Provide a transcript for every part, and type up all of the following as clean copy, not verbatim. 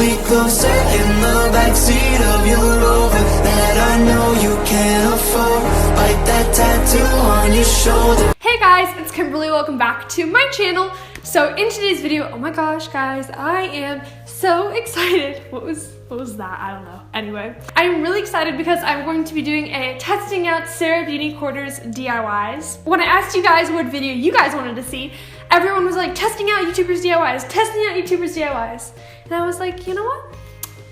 me closer in the backseat of your Rover that I know you can't afford. Bite that tattoo on your shoulder. Hey guys, it's Kimberly. Welcome back to my channel. So in today's video, oh my gosh guys, I am so excited. What was that? I don't know. Anyway, I'm really excited because I'm going to be doing a testing out Sarah Beauty Corner's DIYs. When I asked you guys what video you guys wanted to see, everyone was like, testing out YouTubers DIYs, testing out YouTubers DIYs. And I was like, you know what?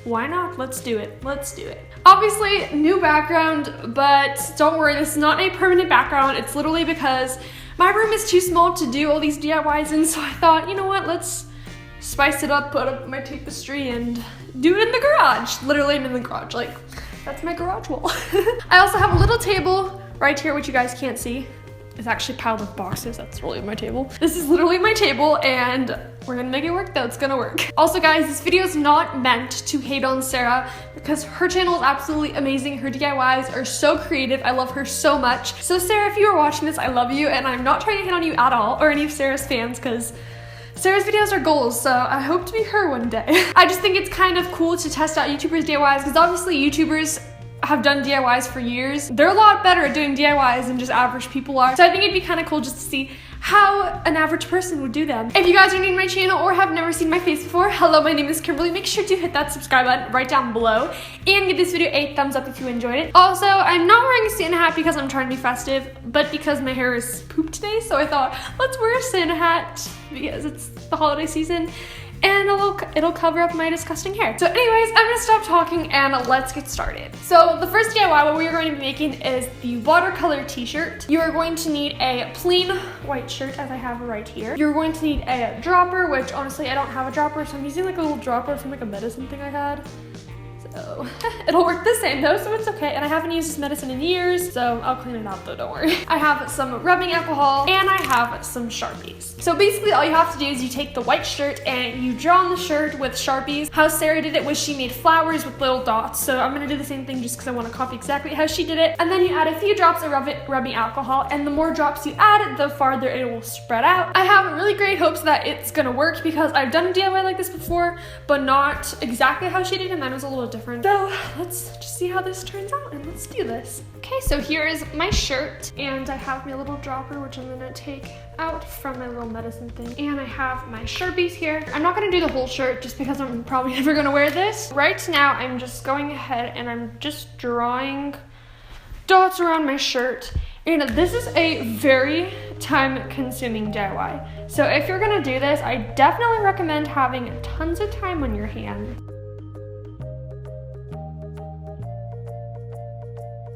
Why not? Let's do it. Let's do it. Obviously, new background, but don't worry, this is not a permanent background. It's literally because my room is too small to do all these DIYs in, so I thought, you know what, let's spice it up, put up my tapestry, and do it in the garage. Literally in the garage, like, that's my garage wall. I also have a little table right here, which you guys can't see. It's actually piled with boxes. That's really my table. This is literally my table, and we're gonna make it work though. It's gonna work. Also guys, this video is not meant to hate on Sarah because her channel is absolutely amazing. Her DIYs are so creative. I love her so much. So Sarah, if you are watching this, I love you, and I'm not trying to hate on you at all, or any of Sarah's fans, because Sarah's videos are goals, so I hope to be her one day. I just think it's kind of cool to test out YouTubers' DIYs because obviously YouTubers have done DIYs for years. They're a lot better at doing DIYs than just average people are. So I think it'd be kind of cool just to see how an average person would do them. If you guys are new to my channel or have never seen my face before, hello, my name is Kimberly. Make sure to hit that subscribe button right down below and give this video a thumbs up if you enjoyed it. Also, I'm not wearing a Santa hat because I'm trying to be festive, but because my hair is pooped today, so I thought, let's wear a Santa hat because it's the holiday season and it'll cover up my disgusting hair. So anyways, I'm gonna stop talking and let's get started. So the first DIY what we are going to be making is the Watercolor T-Shirt. You are going to need a plain white shirt, as I have right here. You're going to need a dropper, which honestly I don't have a dropper, so I'm using like a little dropper from like a medicine thing I had. So it'll work the same though, so it's okay. And I haven't used this medicine in years, so I'll clean it out though, don't worry. I have some rubbing alcohol and I have some Sharpies. So basically all you have to do is you take the white shirt and you draw on the shirt with Sharpies. How Sarah did it was she made flowers with little dots. So I'm gonna do the same thing just because I want to copy exactly how she did it. And then you add a few drops of rubbing alcohol, and the more drops you add, the farther it will spread out. I have really great hopes that it's gonna work because I've done a DIY like this before, but not exactly how she did, and that was a little different. So let's just see how this turns out and let's do this. Okay, so here is my shirt and I have my little dropper, which I'm gonna take out from my little medicine thing. And I have my Sharpies here. I'm not gonna do the whole shirt just because I'm probably never gonna wear this. Right now, I'm just going ahead and I'm just drawing dots around my shirt. And this is a very time-consuming DIY. So if you're gonna do this, I definitely recommend having tons of time on your hands.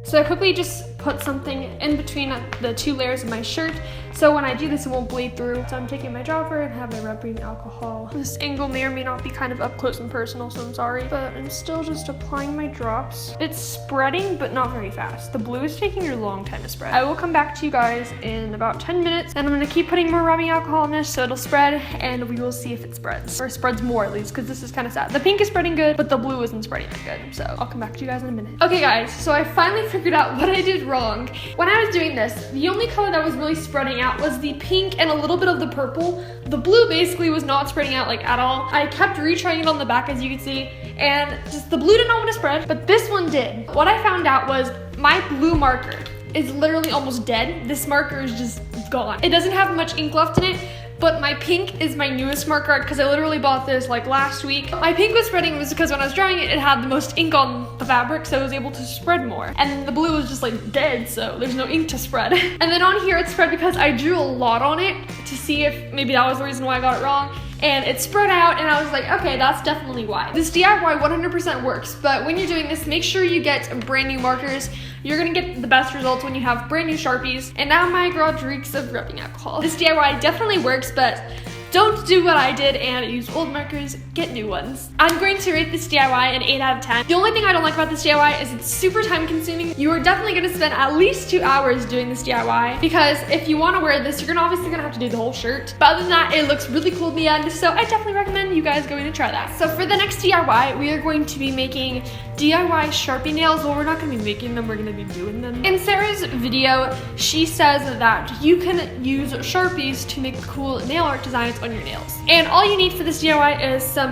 So I quickly just put something in between the two layers of my shirt, so when I do this it won't bleed through. So I'm taking my dropper and have my rubbing alcohol. This angle may or may not be kind of up close and personal, so I'm sorry, but I'm still just applying my drops. It's spreading, but not very fast. The blue is taking a long time to spread. I will come back to you guys in about 10 minutes, and I'm gonna keep putting more rubbing alcohol on this so it'll spread, and we will see if it spreads, or spreads more at least, because this is kind of sad. The pink is spreading good, but the blue isn't spreading that good, so I'll come back to you guys in a minute. Okay guys, so I finally figured out what I did wrong. When I was doing this, the only color that was really spreading out was the pink and a little bit of the purple. The blue basically was not spreading out like at all. I kept retrying it on the back, as you can see, and just the blue didn't want to spread, but this one did. What I found out was my blue marker is literally almost dead. This marker is just gone. It doesn't have much ink left in it, but my pink is my newest marker because I literally bought this like last week. My pink was spreading was because when I was drawing it, it had the most ink on the fabric, so I was able to spread more. And the blue was just like dead, so there's no ink to spread. And then on here it spread because I drew a lot on it to see if maybe that was the reason why I got it wrong. And it spread out, and I was like, okay, that's definitely why. This DIY 100% works, but when you're doing this, make sure you get brand new markers. You're gonna get the best results when you have brand new Sharpies. And now my garage reeks of rubbing alcohol. This DIY definitely works, but don't do what I did and use old markers, get new ones. I'm going to rate this DIY an 8 out of 10. The only thing I don't like about this DIY is it's super time consuming. You are definitely gonna spend at least 2 hours doing this DIY because if you wanna wear this, you're obviously gonna have to do the whole shirt. But other than that, it looks really cool in the end, so I definitely recommend you guys going to try that. So for the next DIY, we are going to be making DIY Sharpie nails. Well, we're not gonna be making them, we're gonna be doing them. In Sarah's video, she says that you can use Sharpies to make cool nail art designs on your nails. And all you need for this DIY is some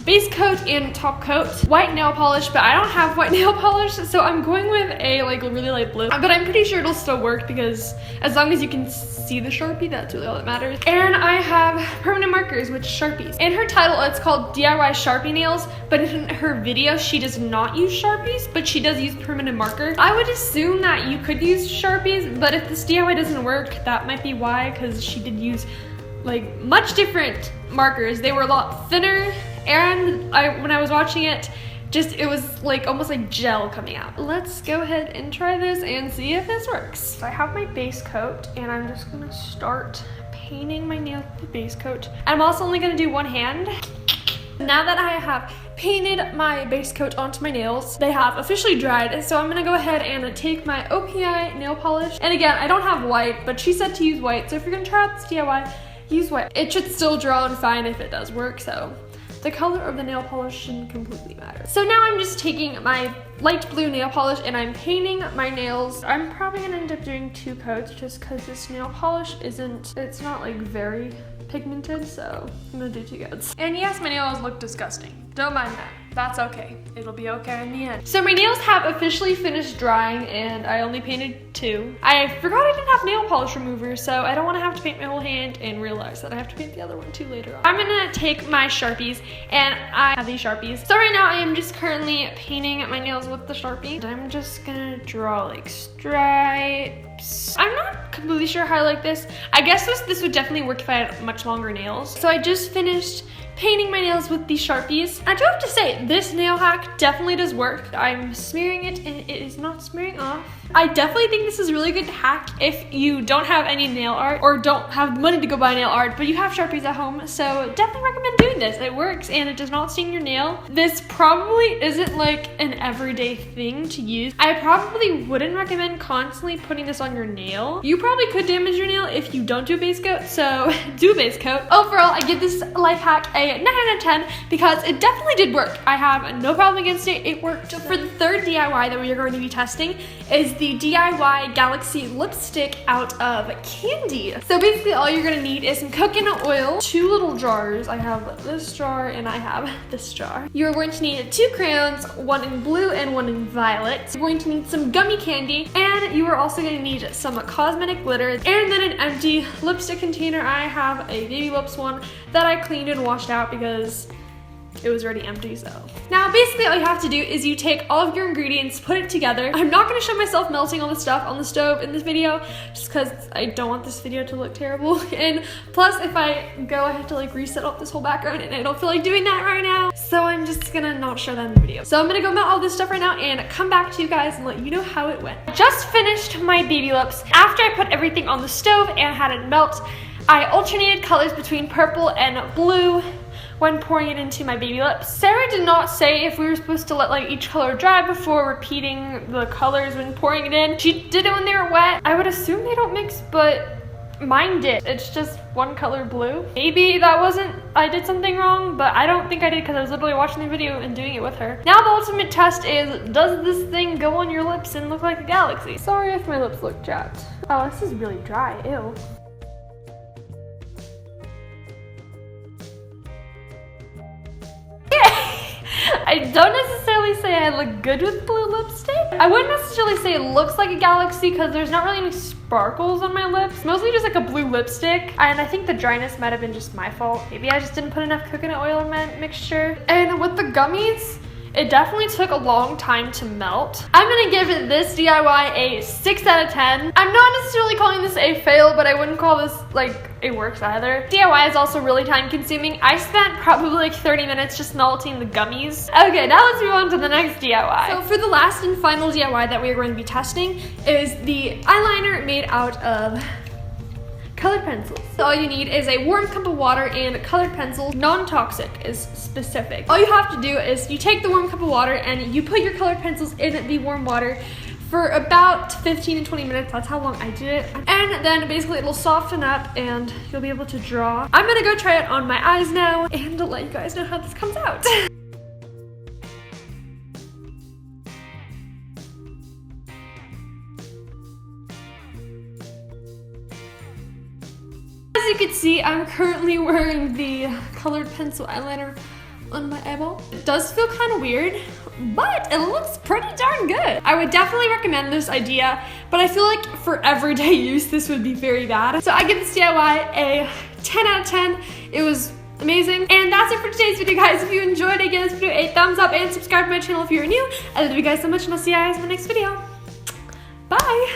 base coat and top coat, white nail polish, but I don't have white nail polish, so I'm going with a like really light blue. But I'm pretty sure it'll still work because as long as you can see the Sharpie, that's really all that matters. And I have permanent markers, which Sharpies. In her title, it's called DIY Sharpie Nails, but in her video, she does not use Sharpies, but she does use permanent marker. I would assume that you could use Sharpies, but if this DIY doesn't work, that might be why, because she did use like much different markers. They were a lot thinner, and when I was watching it, it was like almost like gel coming out. Let's go ahead and try this and see if this works. So I have my base coat, and I'm just gonna start painting my nails with the base coat. I'm also only gonna do one hand. Now that I have painted my base coat onto my nails, they have officially dried, so I'm gonna go ahead and take my OPI nail polish. And again, I don't have white, but she said to use white, so if you're gonna try out this DIY, use white. It should still draw on fine if it does work, so the color of the nail polish shouldn't completely matter. So now I'm just taking my light blue nail polish and I'm painting my nails. I'm probably gonna end up doing 2 coats just because this nail polish it's not like very pigmented, so I'm gonna do 2 coats. And yes, my nails look disgusting. Don't mind that. That's okay. It'll be okay in the end. So my nails have officially finished drying and I only painted 2. I forgot I didn't have nail polish remover, so I don't want to have to paint my whole hand and realize that I have to paint the other one too later on. I'm gonna take my Sharpies, and I have these Sharpies. So right now I am just currently painting my nails with the Sharpie. I'm just gonna draw like stripes. I'm not completely sure how I like this. I guess this would definitely work if I had much longer nails. So I just finished painting my nails with these Sharpies. I do have to say, this nail hack definitely does work. I'm smearing it and it is not smearing off. I definitely think this is a really good hack if you don't have any nail art or don't have money to go buy nail art, but you have Sharpies at home, so definitely recommend doing this. It works and it does not sting your nail. This probably isn't like an everyday thing to use. I probably wouldn't recommend constantly putting this on your nail. You probably could damage your nail if you don't do a base coat, so do a base coat. Overall, I give this life hack a 9 out of 10 because it definitely did work. I have no problem against it. It worked. So for the third DIY that we are going to be testing is the DIY Galaxy lipstick out of candy. So basically all you're gonna need is some coconut oil, 2 little jars. I have this jar and I have this jar. You're going to need 2 crayons, 1 in blue and 1 in violet. You're going to need some gummy candy, and you are also gonna need some cosmetic glitter, and then an empty lipstick container. I have a Baby Lips one that I cleaned and washed out because it was already empty. So now basically all you have to do is you take all of your ingredients, put it together. I'm not going to show myself melting all the stuff on the stove in this video just because I don't want this video to look terrible, and plus if I go I have to like reset up this whole background and I don't feel like doing that right now, so I'm just gonna not show that in the video. So I'm gonna go melt all this stuff right now and come back to you guys and let you know how it went. I just finished my Baby Lips. After I put everything on the stove and had it melt, I alternated colors between purple and blue when pouring it into my Baby Lips. Sarah did not say if we were supposed to let like each color dry before repeating the colors when pouring it in. She did it when they were wet. I would assume they don't mix, but mine did. It's just one color blue. Maybe I did something wrong, but I don't think I did because I was literally watching the video and doing it with her. Now the ultimate test is, does this thing go on your lips and look like a galaxy? Sorry if my lips look chapped. Oh, this is really dry, ew. I don't necessarily say I look good with blue lipstick. I wouldn't necessarily say it looks like a galaxy because there's not really any sparkles on my lips. Mostly just like a blue lipstick. And I think the dryness might have been just my fault. Maybe I just didn't put enough coconut oil in my mixture. And with the gummies, it definitely took a long time to melt. I'm gonna give this DIY a 6 out of 10. I'm not necessarily calling this a fail, but I wouldn't call this like it works either. DIY is also really time consuming. I spent probably like 30 minutes just melting the gummies. Okay, now let's move on to the next DIY. So for the last and final DIY that we are going to be testing is the eyeliner made out of colored pencils. So all you need is a warm cup of water and colored pencils. Non-toxic is specific. All you have to do is you take the warm cup of water and you put your colored pencils in the warm water for about 15 to 20 minutes. That's how long I did it. And then basically it'll soften up and you'll be able to draw. I'm gonna go try it on my eyes now and let you guys know how this comes out. As you can see, I'm currently wearing the colored pencil eyeliner on my eyeball. It does feel kind of weird, but it looks pretty darn good. I would definitely recommend this idea, but I feel like for everyday use, this would be very bad. So I give this DIY a 10 out of 10. It was amazing. And that's it for today's video, guys. If you enjoyed it, give this video a thumbs up and subscribe to my channel if you're new. I love you guys so much, and I'll see you guys in the next video. Bye.